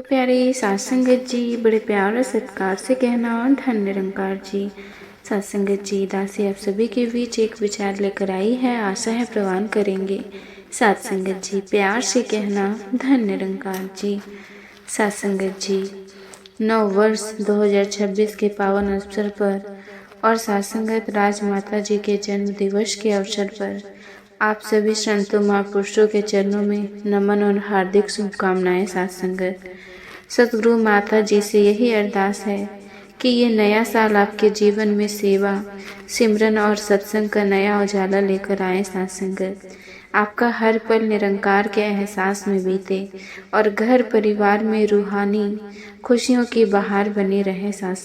प्यारे साथ संगत जी, बड़े प्यार और सत्कार से कहना धन निरंकार जी। साथ संगत जी, दासी आप सभी के बीच एक विचार लेकर आई है, आशा है प्रवान करेंगे। साथ संगत जी, प्यार से कहना धन निरंकार जी। साथ संगत जी, नव वर्ष 2026 के पावन अवसर पर और साथ संगत राजमाता जी के जन्म दिवस के अवसर पर आप सभी संतों महापुरुषों के चरणों में नमन और हार्दिक शुभकामनाएं। साथ संगत सतगुरु माता जी से यही अरदास है कि ये नया साल आपके जीवन में सेवा, सिमरन और सत्संग का नया उजाला लेकर आए। साथ संगत आपका हर पल निरंकार के एहसास में बीते और घर परिवार में रूहानी खुशियों की बहार बनी रहे। साथ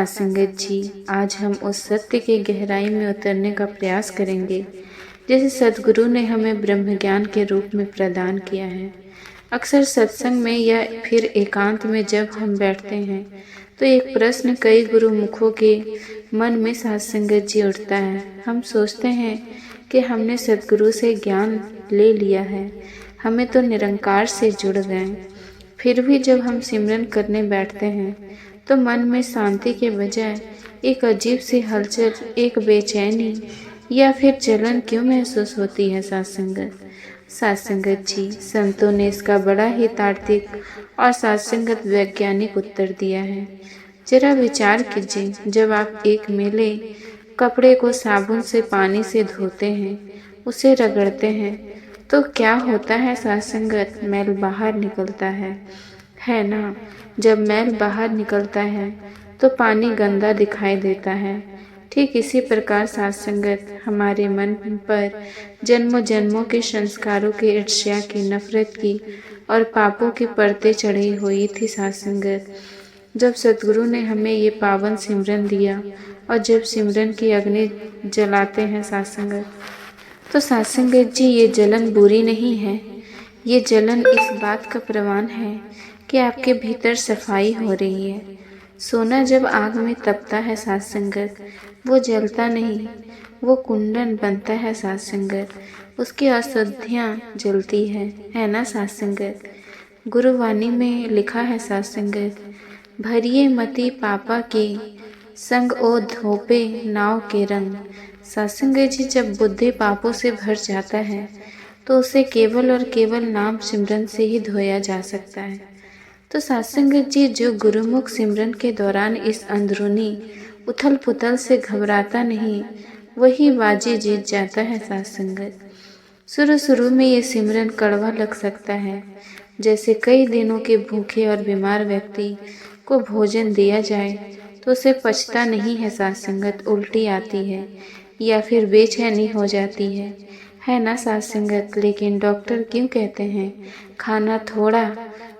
संगत जी, आज हम उस सत्य की गहराई में उतरने का प्रयास करेंगे जिसे सद्गुरु ने हमें ब्रह्म ज्ञान के रूप में प्रदान किया है। अक्सर सत्संग में या फिर एकांत में जब हम बैठते हैं तो एक प्रश्न कई गुरुमुखों के मन में साथ संगत जी उठता है। हम सोचते हैं कि हमने सद्गुरु से ज्ञान ले लिया है, हमें तो निरंकार से जुड़ गए। फिर भी जब हम सिमरन करने बैठते हैं तो मन में शांति के बजाय एक अजीब सी हलचल, एक बेचैनी या फिर जलन क्यों महसूस होती है। साथ संगत जी, संतों ने इसका बड़ा ही तार्किक और साथ संगत वैज्ञानिक उत्तर दिया है। जरा विचार कीजिए, जब आप एक मैले कपड़े को साबुन से पानी से धोते हैं, उसे रगड़ते हैं, तो क्या होता है। साथ संगत मैल बाहर निकलता है ना। जब मैल बाहर निकलता है तो पानी गंदा दिखाई देता है। ठीक इसी प्रकार साथ संगत हमारे मन पर जन्मों जन्मों के संस्कारों की, ईर्ष्या की, नफरत की और पापों की परतें चढ़ी हुई थी। साथ संगत जब सतगुरु ने हमें ये पावन सिमरन दिया और जब सिमरन की अग्नि जलाते हैं साथ संगत, तो साथ संगत जी, ये जलन बुरी नहीं है। ये जलन इस बात का प्रमाण है कि आपके भीतर सफाई हो रही है। सोना जब आग में तपता है साथ संगत, वो जलता नहीं, वो कुंदन बनता है। साथ संगत उसकी अशुद्धियाँ जलती है ना। साथ संगत गुरुवाणी में लिखा है साथ संगत, भरिए मति पापा के संग ओ धोपे नाव के रंग। साथ संगत जी, जब बुद्धि पापों से भर जाता है तो उसे केवल और केवल नाम सिमरन से ही धोया जा सकता है। तो साथ संगत जी, जो गुरुमुख सिमरन के दौरान इस अंदरूनी उथल पुथल से घबराता नहीं, वही बाजी जीत जाता है। साथ संगत शुरू में ये सिमरन कड़वा लग सकता है, जैसे कई दिनों के भूखे और बीमार व्यक्ति को भोजन दिया जाए तो उसे पचता नहीं है। साथ संगत उल्टी आती है या फिर बेचैनी हो जाती है ना। साथ संगत लेकिन डॉक्टर क्यों कहते हैं खाना थोड़ा,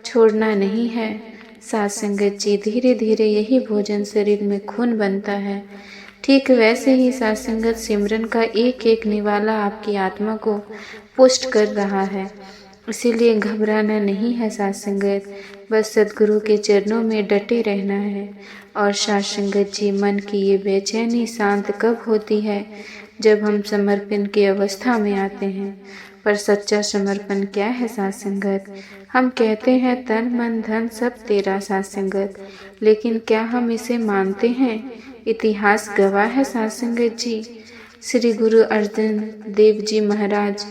छोड़ना नहीं है। साथ संगत जी, धीरे धीरे यही भोजन शरीर में खून बनता है। ठीक वैसे ही साथ संगत सिमरन का एक एक निवाला आपकी आत्मा को पुष्ट कर रहा है। इसीलिए घबराना नहीं है साथ संगत, बस सद्गुरु के चरणों में डटे रहना है। और साथ संगत जी, मन की ये बेचैनी शांत कब होती है, जब हम समर्पण की अवस्था में आते हैं। पर सच्चा समर्पण क्या है साथ संगत? हम कहते हैं तन मन धन सब तेरा साथ संगत, लेकिन क्या हम इसे मानते हैं? इतिहास गवाह है साथ संगत जी। श्री गुरु अर्जन देव जी महाराज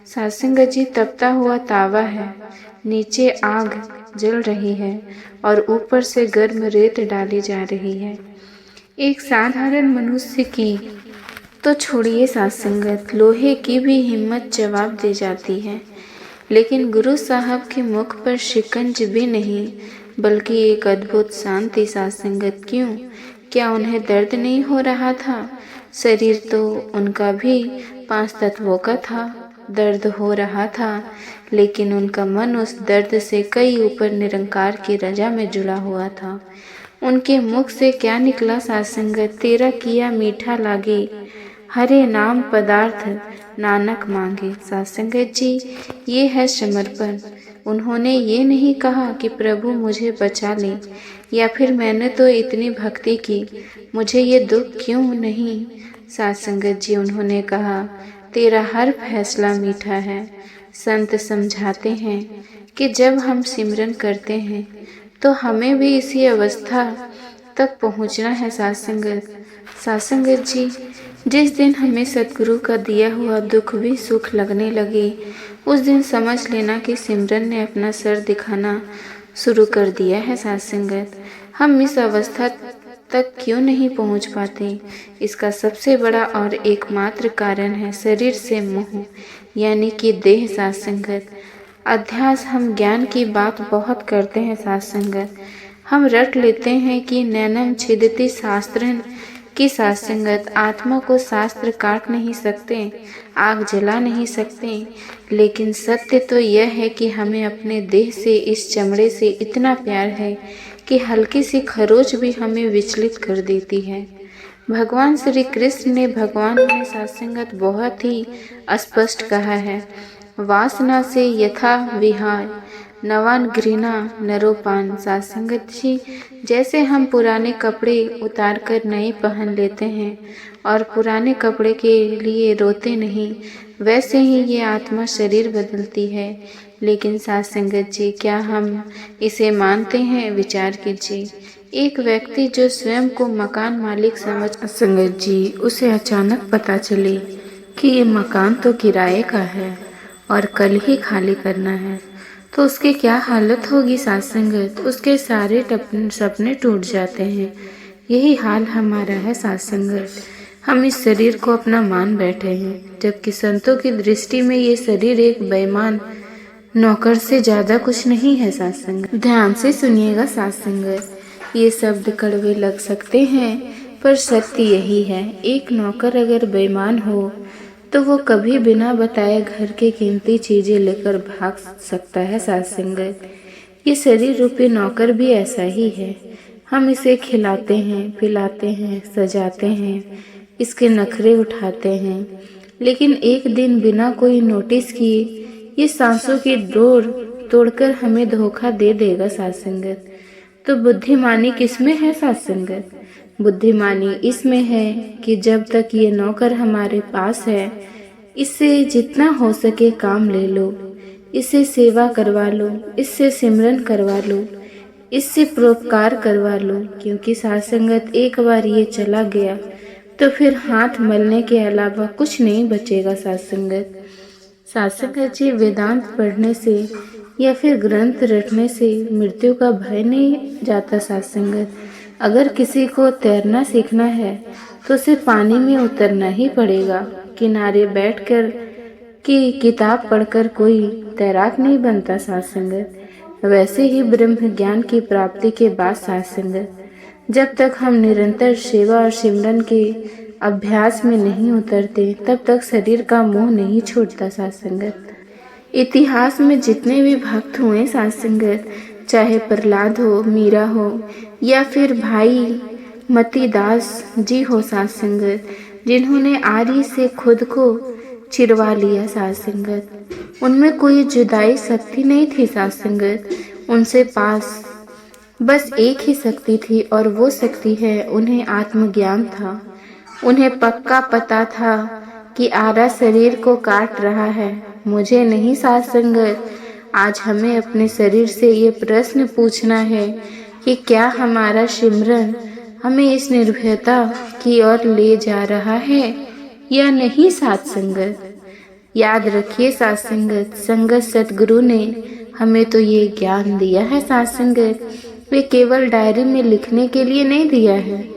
साथ संगत जी तपता हुआ तावा है, नीचे आग जल रही है और ऊपर से गर्म रेत डाली जा रही है। एक साधारण मनुष्य की तो छोड़िए साथ संगत, लोहे की भी हिम्मत जवाब दे जाती है। लेकिन गुरु साहब के मुख पर शिकंज भी नहीं, बल्कि एक अद्भुत शांति। साथ संगत क्यों? क्या उन्हें दर्द नहीं हो रहा था? शरीर तो उनका भी 5 तत्वों का था, दर्द हो रहा था, लेकिन उनका मन उस दर्द से कई ऊपर निरंकार की रजा में जुड़ा हुआ था। उनके मुख से क्या निकला साथ संगत? तेरा किया मीठा लागे, हरे नाम पदार्थ नानक मांगे। साथ संगत जी, ये है समर्पण। उन्होंने ये नहीं कहा कि प्रभु मुझे बचा ले, या फिर मैंने तो इतनी भक्ति की, मुझे ये दुख क्यों नहीं। साथ संगत जी, उन्होंने कहा तेरा हर फैसला मीठा है, संत समझाते हैं कि जब हम सिमरन करते हैं तो हमें भी इसी अवस्था तक पहुंचना है। सासंगत जी, जिस दिन हमें सतगुरु का दिया हुआ दुख भी सुख लगने लगे, उस दिन समझ लेना कि सिमरन ने अपना सर दिखाना शुरू कर दिया है। सासंगत, हम इस अवस्था तक क्यों नहीं पहुंच पाते? इसका सबसे बड़ा और एकमात्र कारण है शरीर से मोह, यानी कि देह। सासंगत, अध्यास, हम ज्ञान की बात बहुत करते हैं। सासंगत, हम रट लेते हैं कि नैनम छिदति शास्त्रन की। सासंगत, आत्मा को शास्त्र काट नहीं सकते, आग जला नहीं सकते, लेकिन सत्य तो यह है कि हमें अपने देह से, इस चमड़े से इतना प्यार है कि हल्की सी खरोच भी हमें विचलित कर देती है। भगवान श्री कृष्ण ने भगवान में सासंगत बहुत ही स्पष्ट कहा है, वासना से यथा विहाय नवान घृणा नरोपान। सासंगत जी, जैसे हम पुराने कपड़े उतार कर नए पहन लेते हैं और पुराने कपड़े के लिए रोते नहीं, वैसे ही ये आत्मा शरीर बदलती है। लेकिन सासंगत जी, क्या हम इसे मानते हैं? विचार कीजिए। एक व्यक्ति जो स्वयं को मकान मालिक समझ, संगत जी, उसे अचानक पता चले कि ये मकान तो किराए का है और कल ही खाली करना है, तो उसकी क्या हालत होगी? सासंगत, उसके सारे सपने टूट जाते हैं। यही हाल हमारा है। सासंगत, हम इस शरीर को अपना मान बैठे हैं, जबकि संतों की दृष्टि में ये शरीर एक बेईमान नौकर से ज्यादा कुछ नहीं है। सासंगत, ध्यान से सुनिएगा। सासंगत, ये शब्द कड़वे लग सकते हैं, पर सत्य यही है। एक नौकर अगर बेईमान हो तो वो कभी बिना बताए घर के कीमती चीजें लेकर भाग सकता है। सासंगत, ये शरीर रूपी नौकर भी ऐसा ही है। हम इसे खिलाते हैं, पिलाते हैं, सजाते हैं, इसके नखरे उठाते हैं, लेकिन एक दिन बिना कोई नोटिस किए ये सांसों की डोर तोड़कर हमें धोखा दे देगा। सासंगत, तो बुद्धिमानी किसमें है? सासंगत, बुद्धिमानी इसमें है कि जब तक ये नौकर हमारे पास है, इससे जितना हो सके काम ले लो, इससे सेवा करवा लो, इससे सिमरन करवा लो, इससे परोपकार करवा लो, क्योंकि सासंगत एक बार ये चला गया तो फिर हाथ मलने के अलावा कुछ नहीं बचेगा। सासंगत जी, वेदांत पढ़ने से या फिर ग्रंथ रटने से मृत्यु का भय नहीं जाता। सासंगत, अगर किसी को तैरना सीखना है तो उसे पानी में उतरना ही पड़ेगा। किनारे बैठकर कि किताब पढ़कर कोई तैराक नहीं बनता। सासंगत, वैसे ही ब्रह्म ज्ञान की प्राप्ति के बाद सासंगत, जब तक हम निरंतर सेवा और सिमरन के अभ्यास में नहीं उतरते, तब तक शरीर का मोह नहीं छूटता। सासंगत, इतिहास में जितने भी भक्त हुए सासंगत, चाहे प्रहलाद हो, मीरा हो, या फिर भाई मतीदास जी हो सासंगत, जिन्होंने आरी से खुद को चिरवा लिया। सासंगत, उनमें कोई जुदाई शक्ति नहीं थी। सासंगत, उनसे पास बस एक ही शक्ति थी, और वो शक्ति है, उन्हें आत्मज्ञान था। उन्हें पक्का पता था कि आरा शरीर को काट रहा है, मुझे नहीं। सासंगत, आज हमें अपने शरीर से ये प्रश्न पूछना है कि क्या हमारा सिमरन हमें इस निर्भयता की ओर ले जा रहा है या नहीं। सासंगत, याद रखिए सासंगत, संगत सतगुरु ने हमें तो ये ज्ञान दिया है। सासंगत, वे केवल डायरी में लिखने के लिए नहीं दिया है,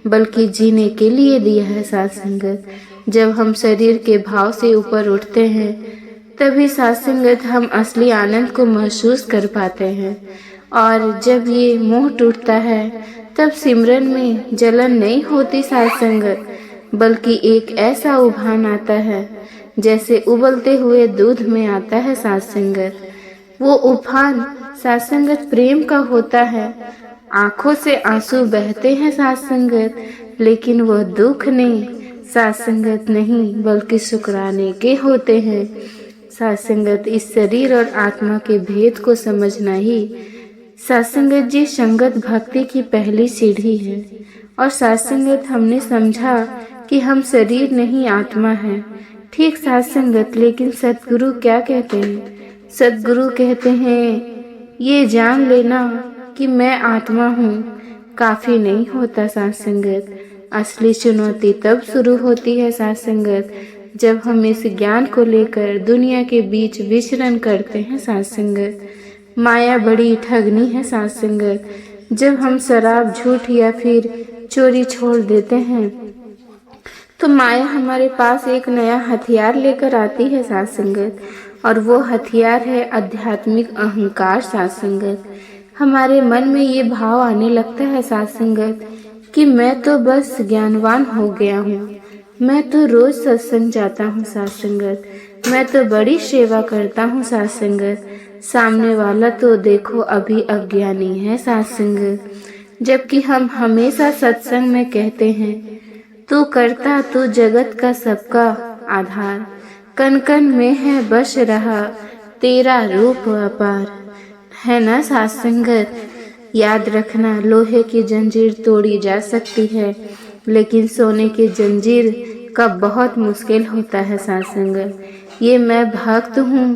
बल्कि जीने के लिए दिया है। सासंगत, जब हम शरीर के भाव से ऊपर उठते हैं, तभी सासंगत हम असली आनंद को महसूस कर पाते हैं। और जब ये मोह टूटता है, तब सिमरन में जलन नहीं होती। सासंगत, बल्कि एक ऐसा उभान आता है जैसे उबलते हुए दूध में आता है। सासंगत, वो उफान सासंगत प्रेम का होता है। आंखों से आंसू बहते हैं सासंगत, लेकिन वह दुख नहीं, सासंगत नहीं, बल्कि शुक्राने के होते हैं। सासंगत, इस शरीर और आत्मा के भेद को समझना ही सासंगत जी संगत भक्ति की पहली सीढ़ी है। और सासंगत, हमने समझा कि हम शरीर नहीं आत्मा है, ठीक साथ संगत, लेकिन सतगुरु क्या कहते हैं? सतगुरु कहते हैं ये जान लेना कि मैं आत्मा हूँ। काफ़ी नहीं होता साथ संगत। असली चुनौती तब शुरू होती है साथ संगत, जब हम इस ज्ञान को लेकर दुनिया के बीच विचरण करते हैं साथ संगत। माया बड़ी ठगनी है साथ संगत। जब हम शराब, झूठ या फिर चोरी छोड़ देते हैं तो माया हमारे पास एक नया हथियार लेकर आती है साथ संगत, और वो हथियार है आध्यात्मिक अहंकार साथ संगत। हमारे मन में ये भाव आने लगता है साथ संगत कि मैं तो बस ज्ञानवान हो गया हूँ, मैं तो रोज सत्संग जाता हूँ साथ संगत, मैं तो बड़ी सेवा करता हूँ साथ संगत। सामने वाला तो देखो अभी अज्ञानी है साथ संगत, जबकि हम हमेशा सत्संग में कहते हैं तू करता, तू जगत का सबका आधार, कण कण में है बस रहा तेरा रूप अपार। है ना साथ संगत? याद रखना, लोहे की जंजीर तोड़ी जा सकती है, लेकिन सोने की जंजीर का बहुत मुश्किल होता है साथ संगत। ये मैं भक्त हूँ,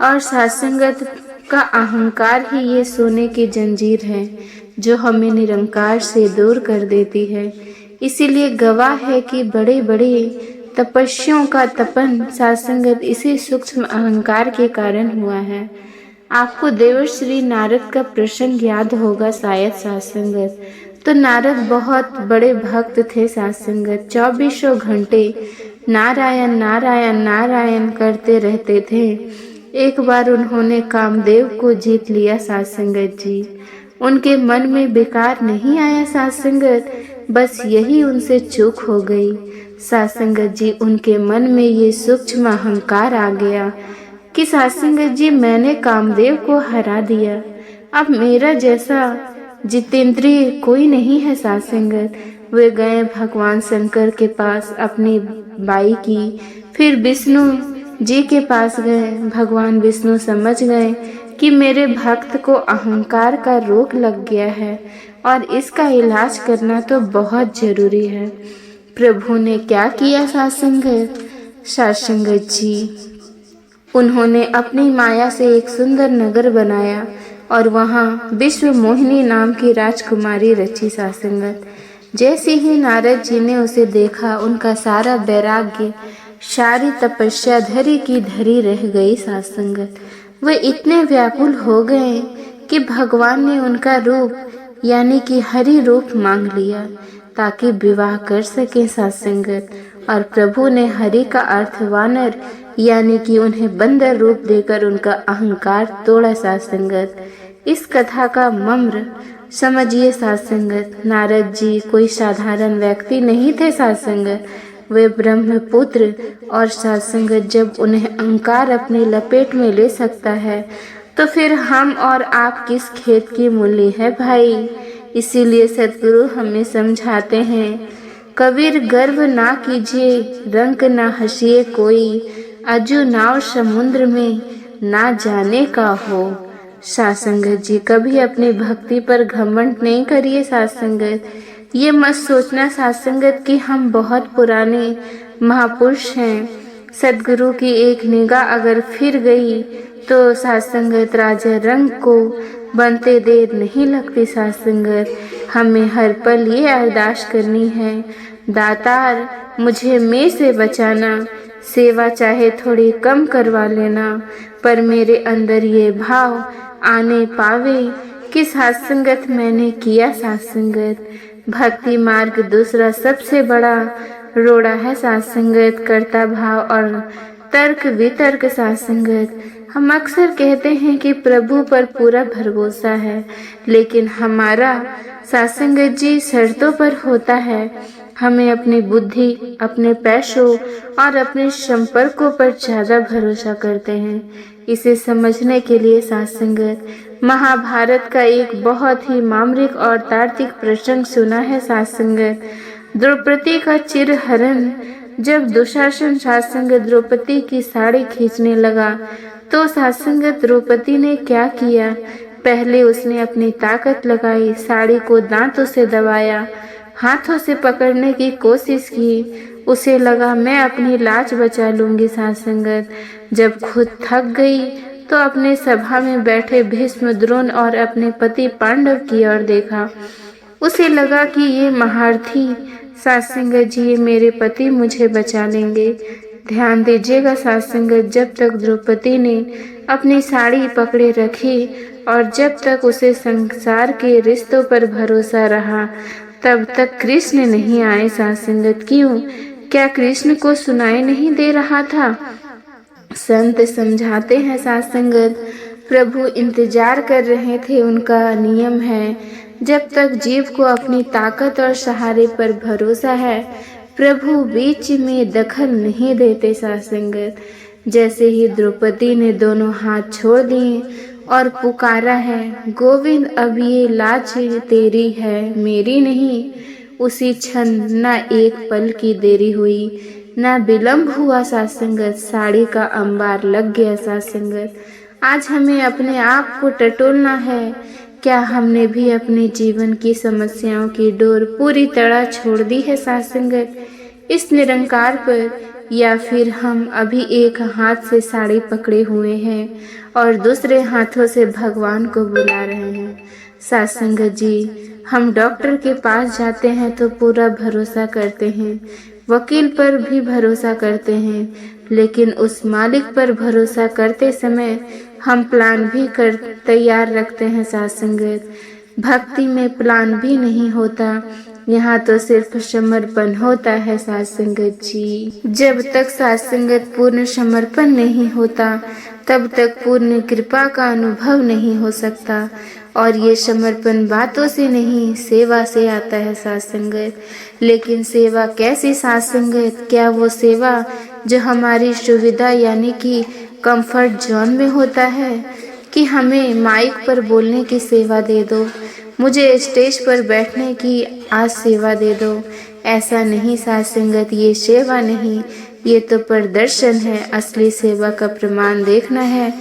और साथ संगत का अहंकार ही ये सोने की जंजीर है जो हमें निरंकार से दूर कर देती है। इसीलिए गवाह है कि बड़े बड़े तपस्याओं का तपन साथ संगत इसी सूक्ष्म अहंकार के कारण हुआ है। आपको देवर्षि नारद का प्रसंग याद होगा शायद साथ संगत। तो नारद बहुत बड़े भक्त थे साथ संगत, 24 घंटे नारायण नारायण नारायण करते रहते थे। एक बार उन्होंने कामदेव को जीत लिया साथ संगत जी। उनके मन में बेकार नहीं आया साथ संगत, बस यही उनसे चूक हो गई साथ संगत जी। उनके मन में ये सूक्ष्म अहंकार आ गया कि साथ संगत जी मैंने कामदेव को हरा दिया, अब मेरा जैसा जितेंद्रिय कोई नहीं है साथ संगत। वे गए भगवान शंकर के पास अपनी बाई की, फिर विष्णु जी के पास गए। भगवान विष्णु समझ गए कि मेरे भक्त को अहंकार का रोग लग गया है और इसका इलाज करना तो बहुत जरूरी है। प्रभु ने क्या किया साथ संगत जी? उन्होंने अपनी माया से एक सुंदर नगर बनाया और वहाँ विश्व मोहिनी नाम की राजकुमारी रची साथ संगत। जैसे ही नारद जी ने उसे देखा, उनका सारा वैराग्य, सारी तपस्या धरी की धरी रह गई साथ संगत। वे इतने व्याकुल हो गए कि भगवान ने उनका रूप यानी कि हरि रूप मांग लिया ताकि विवाह कर सके साथ संगत। और प्रभु ने हरि का अर्थ वानर यानी कि उन्हें बंदर रूप देकर उनका अहंकार तोड़ा साथ संगत। इस कथा का मर्म समझिए साथ संगत। नारद जी कोई साधारण व्यक्ति नहीं थे साथ संगत, वे ब्रह्मपुत्र। और साथ संगत जब उन्हें अहंकार अपनी लपेट में ले सकता है तो फिर हम और आप किस खेत की मूली है भाई। इसीलिए सतगुरु हमें समझाते हैं, कबीर गर्व ना कीजिए, रंग ना हंसिए कोई, अजू नाव समुद्र में ना जाने का हो। साथ संगत जी कभी अपनी भक्ति पर घमंड नहीं करिए साथ संगत। ये मत सोचना साथ संगत कि हम बहुत पुराने महापुरुष हैं। सदगुरु की एक निगाह अगर फिर गई तो साथ संगत राजा रंग को बनते देर नहीं लगती साथ संगत। हमें हर पल ये अरदास करनी है, दातार मुझे मैं से बचाना, सेवा चाहे थोड़ी कम करवा लेना, पर मेरे अंदर ये भाव आने पावे कि साथ संगत मैंने किया साथ संगत। भक्ति मार्ग दूसरा सबसे बड़ा रोड़ा है साथ संगत, कर्ता भाव और तर्क वितर्क साथ संगत। हम अक्सर कहते हैं कि प्रभु पर पूरा भरोसा है, लेकिन हमारा साथ संगत जी शर्तों पर होता है। हमें अपनी बुद्धि, अपने पैसों और अपने संपर्कों पर ज़्यादा भरोसा करते हैं। इसे समझने के लिए साथ संगत महाभारत का एक बहुत ही मामरिक और तार्किक प्रसंग सुना है साथ संगत। द्रौपदी का चिरहरण। जब दुशासन साथ संगत द्रौपदी की साड़ी खींचने लगा तो साथ संगत द्रौपदी ने क्या किया? पहले उसने अपनी ताकत लगाई, साड़ी को दांतों से दबाया, हाथों से पकड़ने की कोशिश की उसे लगा मैं अपनी लाज बचा लूंगी साथ संगत। जब खुद थक गई तो अपने सभा में बैठे भीष्म, द्रोण और अपने पति पांडव की ओर देखा। उसे लगा कि ये महारथी साथ संगत जी, ये मेरे पति मुझे बचा लेंगे। ध्यान दीजिएगा साथ संगत, जब तक द्रौपदी ने अपनी साड़ी पकड़े रखी और जब तक उसे संसार के रिश्तों पर भरोसा रहा, तब तक कृष्ण नहीं आए साथ संगत। क्यों? क्या कृष्ण को सुनाई नहीं दे रहा था? संत समझाते हैं साथ संगत, प्रभु इंतजार कर रहे थे। उनका नियम है, जब तक जीव को अपनी ताकत और सहारे पर भरोसा है, प्रभु बीच में दखल नहीं देते साथ संगत। जैसे ही द्रौपदी ने दोनों हाथ छोड़ दिए और पुकारा है, गोविंद अब ये लाज तेरी है मेरी नहीं, उसी क्षण न एक पल की देरी हुई, न विलंब हुआ साथ संगत। साड़ी का अंबार लग गया साथ संगत। आज हमें अपने आप को टटोलना है। क्या हमने भी अपने जीवन की समस्याओं की डोर पूरी तरह छोड़ दी है साथ संगत इस निरंकार पर, या फिर हम अभी एक हाथ से साड़ी पकड़े हुए हैं और दूसरे हाथों से भगवान को बुला रहे हैं? साथ संगत जी, हम डॉक्टर के पास जाते हैं तो पूरा भरोसा करते हैं, वकील पर भी भरोसा करते हैं, लेकिन उस मालिक पर भरोसा करते समय हम प्लान भी कर तैयार रखते हैं साथ संगत। भक्ति में प्लान भी नहीं होता, यहाँ तो सिर्फ समर्पण होता है साथ संगत जी। जब तक साथ संगत पूर्ण समर्पण नहीं होता, तब तक पूर्ण कृपा का अनुभव नहीं हो सकता। और ये समर्पण बातों से नहीं, सेवा से आता है साथ संगत। लेकिन सेवा कैसी साथ संगत? क्या वो सेवा जो हमारी सुविधा यानी कि कंफर्ट जोन में होता है, कि हमें माइक पर बोलने की सेवा दे दो, मुझे स्टेज पर बैठने की आज सेवा दे दो? ऐसा नहीं साथ संगत, ये सेवा नहीं, ये तो प्रदर्शन है। असली सेवा का प्रमाण देखना है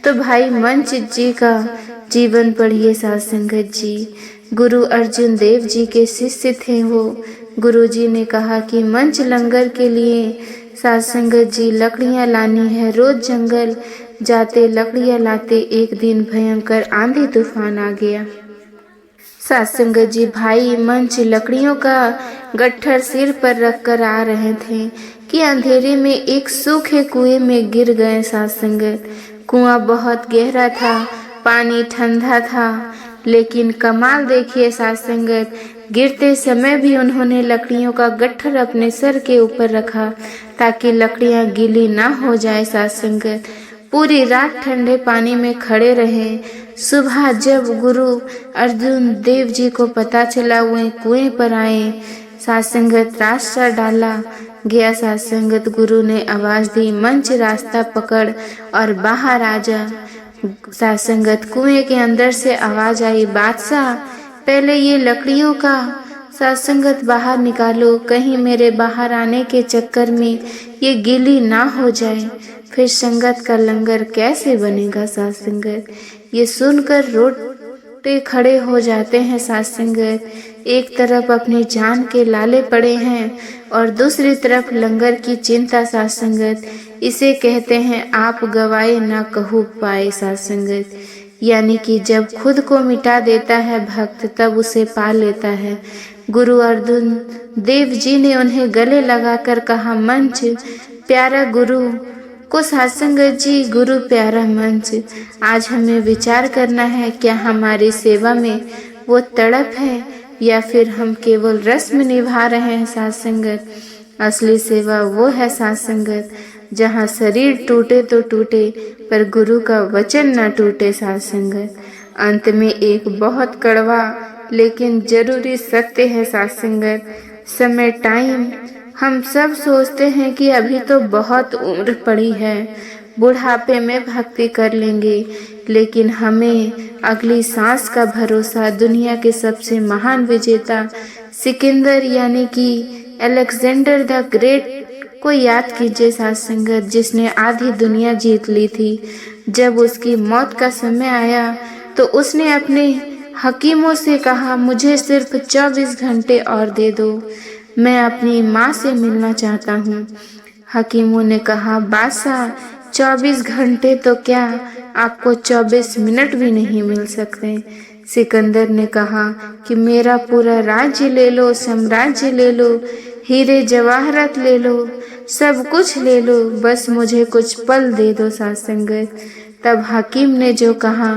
तो भाई मंच जी का जीवन पढ़िए साथ संगत जी। गुरु अर्जुन देव जी के शिष्य थे वो। गुरु जी ने कहा कि मंच लंगर के लिए साथ संगत जी लकड़ियाँ लानी है। रोज जंगल जाते लकड़ियाँ लाते, एक दिन भयंकर आंधी तूफान आ गया। साथ संगत जी, भाई मंच लकड़ियों का गट्ठर सिर पर रखकर आ रहे थे कि अंधेरे में एक सूखे कुएं में गिर गए साथ संगत। कुआं बहुत गहरा था, पानी ठंडा था, लेकिन कमाल देखिए साथ संगत, गिरते समय भी उन्होंने लकड़ियों का गट्ठर अपने सर के ऊपर रखा ताकि लकड़ियां गीली ना हो जाए साथ संगत। पूरी रात ठंडे पानी में खड़े रहे। सुबह जब गुरु अर्जुन देव जी को पता चला, वे कुएं पर आए। साथ संगत रास्ता डाला गया साथ संगत। गुरु ने आवाज दी, मंच रास्ता पकड़ और बाहर आ जा। साथ संगत कुएं के अंदर से आवाज आई, बादशाह पहले ये लकड़ियों का साथ संगत बाहर निकालो, कहीं मेरे बाहर आने के चक्कर में ये गीली ना हो जाए, फिर संगत का लंगर कैसे बनेगा साथ संगत। ये सुनकर रोटे खड़े हो जाते हैं साथ संगत। एक तरफ अपनी जान के लाले पड़े हैं और दूसरी तरफ लंगर की चिंता साथ संगत। इसे कहते हैं आप गवाए ना कहू पाए साथ संगत, यानी कि जब खुद को मिटा देता है भक्त तब उसे पा लेता है। गुरु अर्जुन देव जी ने उन्हें गले लगाकर कहा, मंच प्यारा गुरु को साथ संगत जी, गुरु प्यारा मंच। आज हमें विचार करना है, क्या हमारी सेवा में वो तड़प है या फिर हम केवल रस्म निभा रहे हैं साथ संगत। असली सेवा वो है साथ संगत जहाँ शरीर टूटे तो टूटे पर गुरु का वचन न टूटे साथ संगत। अंत में एक बहुत कड़वा लेकिन जरूरी सत्य है साथ संगत, समय टाइम। हम सब सोचते हैं कि अभी तो बहुत उम्र पड़ी है, बुढ़ापे में भक्ति कर लेंगे, लेकिन हमें अगली सांस का भरोसा दुनिया के सबसे महान विजेता सिकंदर यानी कि अलेक्जेंडर द ग्रेट को याद कीजिए साथ संगत, जिसने आधी दुनिया जीत ली थी। जब उसकी मौत का समय आया तो उसने अपने हकीमों से कहा, मुझे सिर्फ 24 घंटे और दे दो, मैं अपनी माँ से मिलना चाहता हूँ। हकीमों ने कहा, बादशाह 24 घंटे तो क्या, आपको 24 मिनट भी नहीं मिल सकते। सिकंदर ने कहा कि मेरा पूरा राज्य ले लो, साम्राज्य ले लो, हीरे जवाहरात ले लो, सब कुछ ले लो, बस मुझे कुछ पल दे दो साथ संगत। तब हकीम ने जो कहा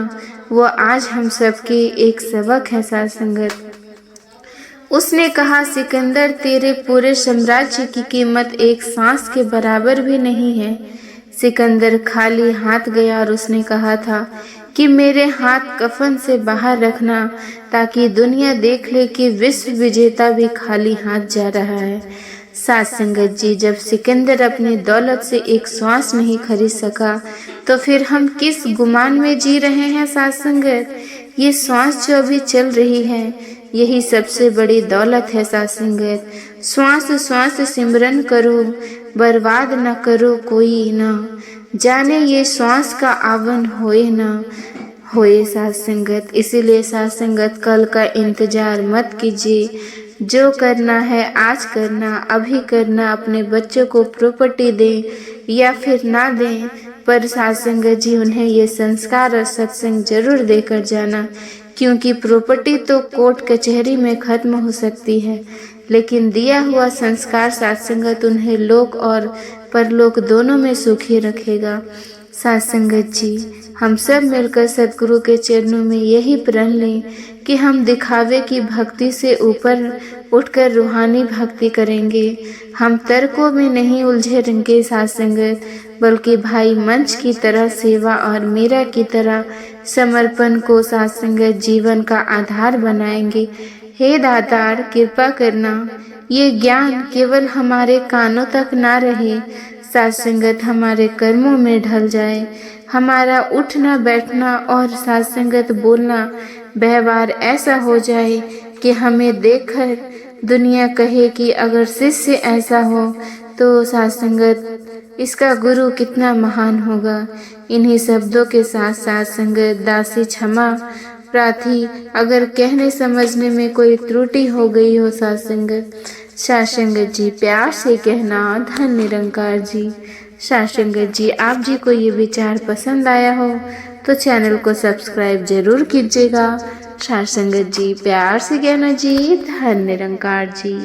वो आज हम सबके एक सबक है साथ संगत। उसने कहा, सिकंदर, तेरे पूरे साम्राज्य की कीमत एक सांस के बराबर भी नहीं है। सिकंदर खाली हाथ गया और उसने कहा था कि मेरे हाथ कफन से बाहर रखना, ताकि दुनिया देख ले कि विश्व विजेता भी खाली हाथ जा रहा है। साथ संगत जी, जब सिकंदर अपनी दौलत से एक श्वास नहीं खरीद सका, तो फिर हम किस गुमान में जी रहे हैं साथ संगत। ये श्वास जो अभी चल रही है, यही सबसे बड़ी दौलत है साथ संगत। श्वास श्वास सिमरन करो, बर्बाद न करो कोई ना, जाने ये श्वास का आवन होए ना होए साथ संगत। इसीलिए साथ संगत, कल का इंतजार मत कीजिए, जो करना है आज करना, अभी करना। अपने बच्चों को प्रॉपर्टी दें या फिर ना दें, पर साथ संगत जी उन्हें ये संस्कार और सत्संग जरूर देकर जाना, क्योंकि प्रॉपर्टी तो कोर्ट कचहरी में खत्म हो सकती है, लेकिन दिया हुआ संस्कार साथ संगत उन्हें लोक और परलोक दोनों में सुखी रखेगा। साथ संगत जी, हम सब मिलकर सदगुरु के चरणों में यही प्रण लें कि हम दिखावे की भक्ति से ऊपर उठकर रूहानी भक्ति करेंगे। हम तर्कों में नहीं उलझेंगे साथ संगत, बल्कि भाई मंच की तरह सेवा और मीरा की तरह समर्पण को साथ संगत जीवन का आधार बनाएंगे। हे दातार, कृपा करना, ये ज्ञान केवल हमारे कानों तक ना रहे, साथ संगत हमारे कर्मों में ढल जाए। हमारा उठना बैठना और साथ संगत बोलना व्यवहार ऐसा हो जाए कि हमें देखकर दुनिया कहे कि अगर शिष्य ऐसा हो तो साथ संगत इसका गुरु कितना महान होगा। इन्हीं शब्दों के साथ साथ संगत दासी क्षमा प्रार्थी, अगर कहने समझने में कोई त्रुटि हो गई हो साथ संगत जी प्यार से कहना। धन निरंकार जी। साथ संगत जी, आप जी को ये विचार पसंद आया हो तो चैनल को सब्सक्राइब जरूर कीजिएगा। साथ संगत जी प्यार से कहना जी। धन निरंकार जी।